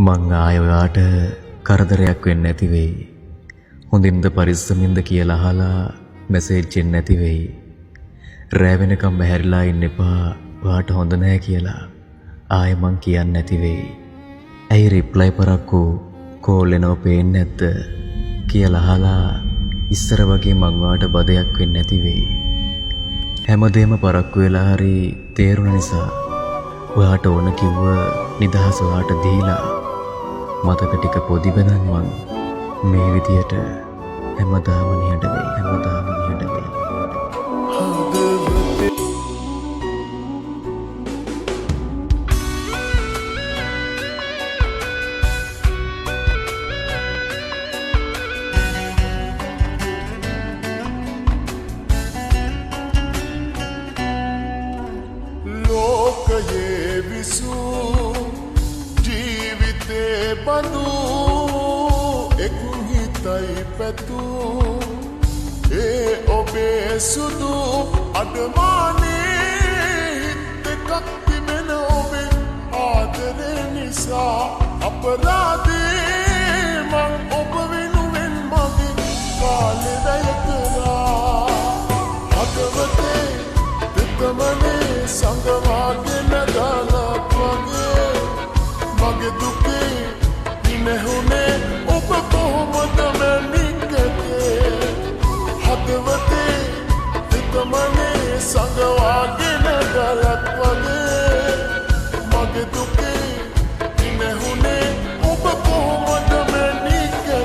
මං ආයෙ ඔයාට කරදරයක් වෙන්නේ නැති වෙයි. හොඳින්ද පරිස්සමින්ද කියලා අහලා මැසේජ් එන්නේ නැති වෙයි. රෑ වෙනකම් බැහැරිලා ඉන්න එපා ඔයාට හොඳ නැහැ කියලා ආයෙ මං කියන්නේ නැති වෙයි. ඇයි රිප්ලයි පරක්කු කෝල් එනව පේන්නේ නැද්ද කියලා අහලා ඉස්සර වගේ මං ඔයාට බදයක් වෙන්නේ නැති වෙයි. හැමදේම පරක්කු වෙලා හරි තේරුණ නිසා ඔයාට ඕන කිව්ව නිදහස ඔයාට දීලා මතක ටික පොදි බඳන් මං මේ විදියට හැමදාම නිහඬ වෙයි. ලෝකයේ විසු ජීවිතේ බඳු එක් හිතයි පැතු ඒ ඔබේ සුදු අඩමානේ හිත් එකක් තිබෙන ඔබේ ආදරේ නිසා අපරාධේ මං ඔබ වෙනුවෙන් මගේ කාලේ වැය කරා හදවතේ තෙතමනේ සංගවාගෙන ගලක් වගේ මගේ දුකේ ඉනෙහුනේ ඔබ කොහොමද මැනිකේ හදවතේ තෙතමනේ සංගවාගෙන ගලක් වගේ මගේ දුකේ ඉනෙහුනේ ඔබ කොහොමද මැනිකේ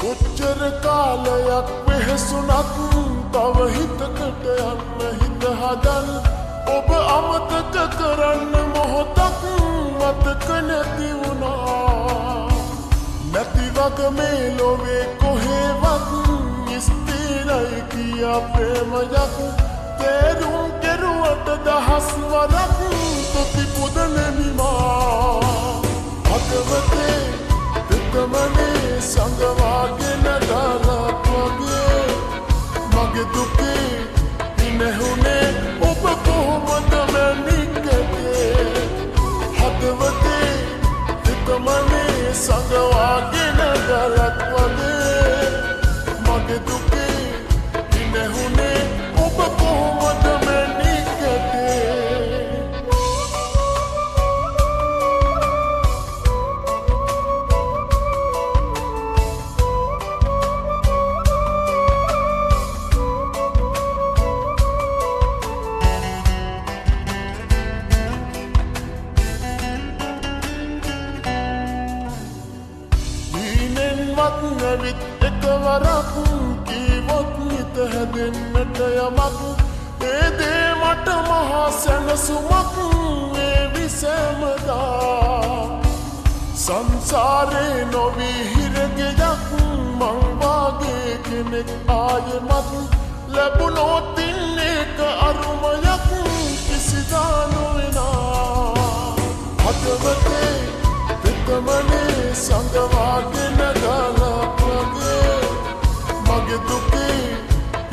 කොච්චර කාලයක් වෙහසුනක් තව හිතකට යන්න හිත හදන්න ඔබ අමතක කරන්න මොහොතක් මතක නැති වුණා නැති වග මේ ලොවේ කොහෙවත් ස්ථිරයි කියා ප්‍රේමයක් තේරුම් කෙරුවට දහස් වරක් තොති පුදන නිමා හදවතේ තෙතමනේ සංගවාගෙන ගලක් වගේ මගේ දුකේ ඉනෙහුනේ ඔබ කොහොමද මැනිකේ හදවතේ තෙතමනේ සංගවාගෙන ගලක් වගේ මගේ දුකේ ඉනෙහුනේ ඔබ කොහොමද මැනිකේ නැවිත් එකවරක් කීවොත් නිත හැදෙන්නට යමක් ඒ දේ මට මහා සැනසුමක් වේවි සෑමදා සංසාරේ නොවී හිරගෙයක් මං වාගේ කෙනෙක් ආයෙමත් ලැබුණොත් ඒක අරුමයක් කිසිදා නොවෙනා හදවතේ තෙතමනේ සංගවාගෙන ගලක් වගේ මගේ දුකේ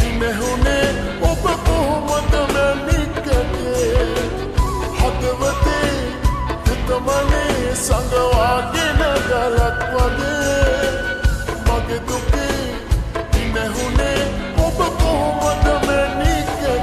ඉනෙහුනේ ඔබ කොහොමද මැනිකේ හදවතේ තෙතමනේ සංගවාගෙන ගලක් වගේ මගේ දුකේ ඉනෙහුනේ ඔබ කොහොමද මැනිකේ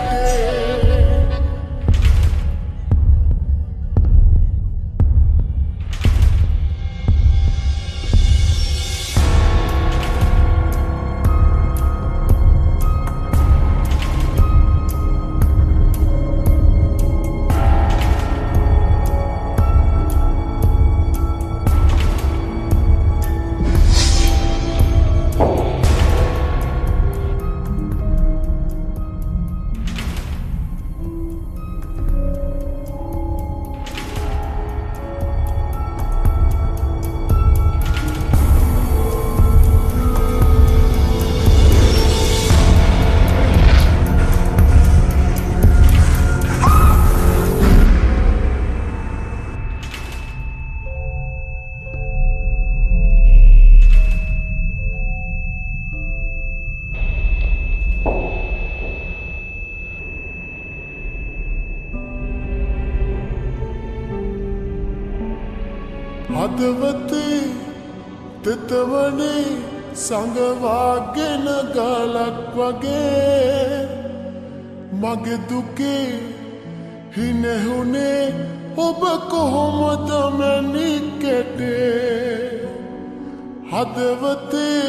හදවතේ තෙතමනේ සංගවාගෙන ගලක් වගේ මගේ දුකේ හිනහුනේ ඔබ කොහොමද මැනිකෙටේ හදවතේ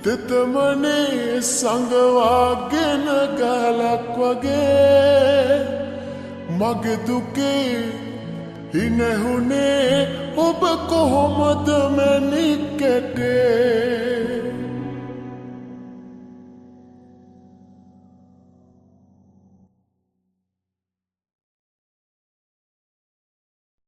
තෙතමනේ සංගවාගෙන ගලක් වගේ මගේ දුකේ හිනහුනේ ඔබ කොහොමද මැනිකෙටේ